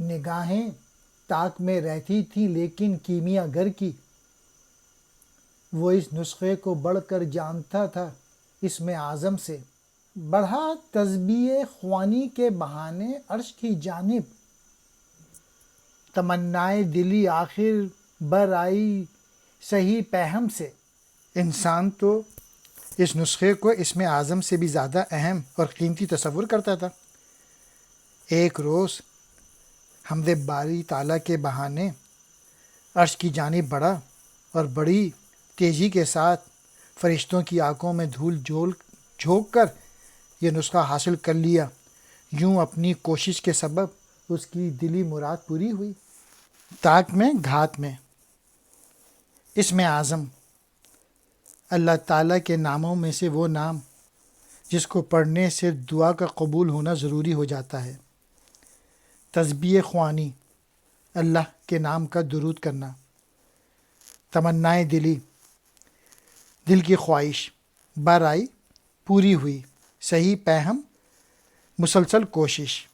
نگاہیں طاق میں رہتی تھیں لیکن کیمیا گر کی، وہ اس نسخے کو بڑھ کر جانتا تھا اسم اعظم سے۔ بڑھا تسبیح خوانی کے بہانے عرش کی جانب، تمنائے دلی آخر بر آئی صحیح پیہم سے۔ انسان تو اس نسخے کو اسم اعظم سے بھی زیادہ اہم اور قیمتی تصور کرتا تھا۔ ایک روز حمد باری تعالیٰ کے بہانے عرش کی جانب بڑھا اور بڑی تیزی کے ساتھ فرشتوں کی آنکھوں میں دھول جھونک کر یہ نسخہ حاصل کر لیا۔ یوں اپنی کوشش کے سبب اس کی دلی مراد پوری ہوئی۔ طاق میں گھات میں اسم اعظم اللہ تعالیٰ کے ناموں میں سے وہ نام جس کو پڑھنے سے دعا کا قبول ہونا ضروری ہو جاتا ہے۔ تسبیح خوانی اللہ کے نام کا درود کرنا۔ تمنائے دلی دل کی خواہش، بر آئی پوری ہوئی، صحیح پیہم مسلسل کوشش۔